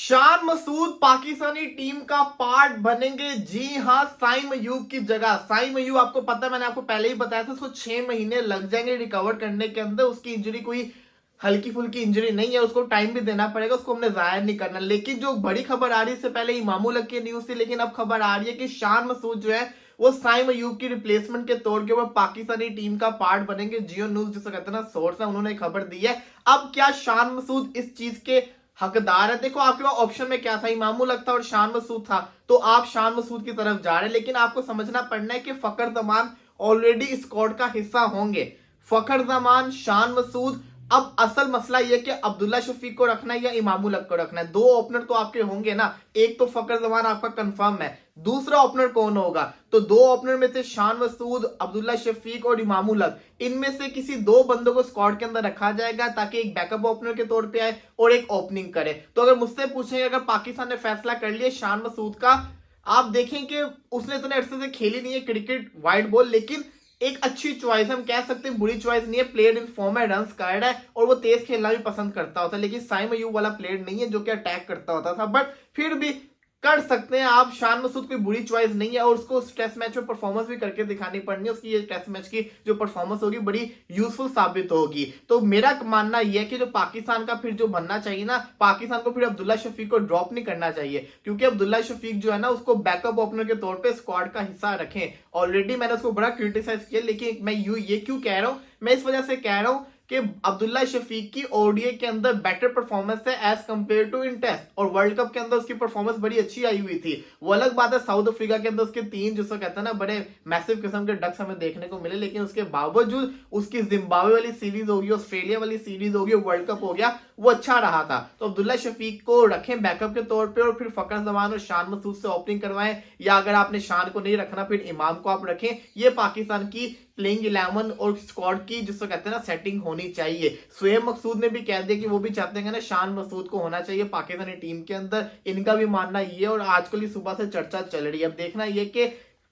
Shan Masood Pakistani team का part बनेंगे। जी हां, साइम अयूब की जगह। साइम अयूब आपको पता है, मैंने आपको पहले ही बताया था, उसको 6 महीने लग जाएंगे रिकवर करने के अंदर। उसकी इंजरी कोई हल्की फुल्की इंजरी नहीं है, उसको टाइम भी देना पड़ेगा, उसको हमने जाया नहीं करना। लेकिन जो बड़ी खबर आ रही है, इससे पहले इमामुल हक की न्यूज थी, लेकिन अब खबर आ रही है कि शान मसूद जो है वो साइम अयूब की रिप्लेसमेंट के तौर के ऊपर पाकिस्तानी टीम का पार्ट बनेंगे। जियो न्यूज जिसे कहते हैं ना, सोर्स है, उन्होंने खबर दी है। अब क्या शान मसूद इस चीज के हकदार है? देखो, आपके पास ऑप्शन में क्या था, इमामुल हक था और शान मसूद था, तो आप शान मसूद की तरफ जा रहे हैं। लेकिन आपको समझना पड़ना है कि फखर जमान ऑलरेडी स्क्वाड का हिस्सा होंगे। फखर जमान, शान मसूद। अब असल मसला यह कि अब्दुल्ला शफीक को रखना है या इमामुल हक को रखना है। दो ओपनर तो आपके होंगे ना, एक तो फखर जमान आपका कंफर्म है, दूसरा ओपनर कौन होगा? तो दो ओपनर में से शान मसूद, अब्दुल्ला शफीक और इमामुल हक, इनमें से किसी दो बंदों को स्क्वाड के अंदर रखा जाएगा ताकि एक बैकअप ओपनर के तौर पे आए और एक ओपनिंग करे। तो अगर मुझसे पूछेंगे, अगर पाकिस्तान ने फैसला कर लिया शान मसूद का, आप देखें कि उसने इतने अरसे से खेली नहीं है क्रिकेट वाइड बॉल, लेकिन एक अच्छी चॉइस, हम कह सकते हैं बुरी चॉइस नहीं है। प्लेयर इन फॉर्म है, रन स्कार्ड है और वो तेज खेलना भी पसंद करता होता है। लेकिन साइम अयूब वाला प्लेयर नहीं है जो कि अटैक करता होता था, बट फिर भी कर सकते हैं आप। शान मसूद कोई बुरी चॉइस नहीं है और उसको टेस्ट मैच में परफॉर्मेंस भी करके दिखानी पड़नी है। उसकी ये टेस्ट मैच की जो परफॉर्मेंस होगी बड़ी यूजफुल साबित होगी। तो मेरा मानना यह है कि जो पाकिस्तान का फिर जो बनना चाहिए ना, पाकिस्तान को फिर अब्दुल्ला शफीक को ड्रॉप नहीं करना चाहिए, क्योंकि अब्दुल्ला शफीक जो है ना, उसको बैकअप ओपनर के तौर पर स्क्वाड का हिस्सा रखें। ऑलरेडी मैंने उसको बड़ा क्रिटिसाइज किया, लेकिन मैं ये क्यों कह रहा हूं, मैं इस वजह से कह रहा हूं कि अब्दुल्ला शफीक की ओडीआई के अंदर बेटर परफॉर्मेंस है as compared to in test, और वर्ल्ड कप के अंदर उसकी परफॉर्मेंस बड़ी अच्छी आई हुई थी। वो अलग बात है, साउथ अफ्रीका के अंदर उसके 3 जिसको कहते हैं ना बड़े मैसिव किस्म के डक्स हमें देखने को मिले, लेकिन उसके बावजूद उसकी जिम्बाब्वे वाली सीरीज होगी, ऑस्ट्रेलिया वाली सीरीज होगी, वर्ल्ड कप हो गया, वो अच्छा रहा था। तो अब्दुल्ला शफीक को रखें बैकअप के तौर पर और फिर फखर जमान और शान मसूद से ओपनिंग करवाएं, या अगर आपने शान को नहीं रखना फिर इमाम को आप रखें। ये पाकिस्तान की प्लेइंग 11 और स्क्वाड की जिसको कहते हैं ना सेटिंग होनी चाहिए। शुएब मकसूद ने भी कह दिया कि वो भी चाहते हैं ना शान मसूद को होना चाहिए पाकिस्तानी टीम के अंदर। इनका भी मानना ये, और आजकल ही सुबह से चर्चा चल रही है। अब देखना ये कि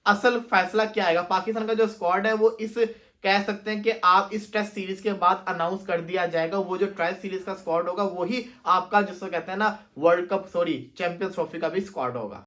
असल फैसला क्या आएगा। पाकिस्तान का जो स्क्वाड है वो इस कह सकते हैं कि आप इस टेस्ट सीरीज के बाद अनाउंस कर दिया जाएगा। वो जो ट्रायल सीरीज का स्क्वाड होगा वही आपका जिसको कहते हैं ना वर्ल्ड कप चैंपियंस ट्रॉफी का भी स्क्वाड होगा।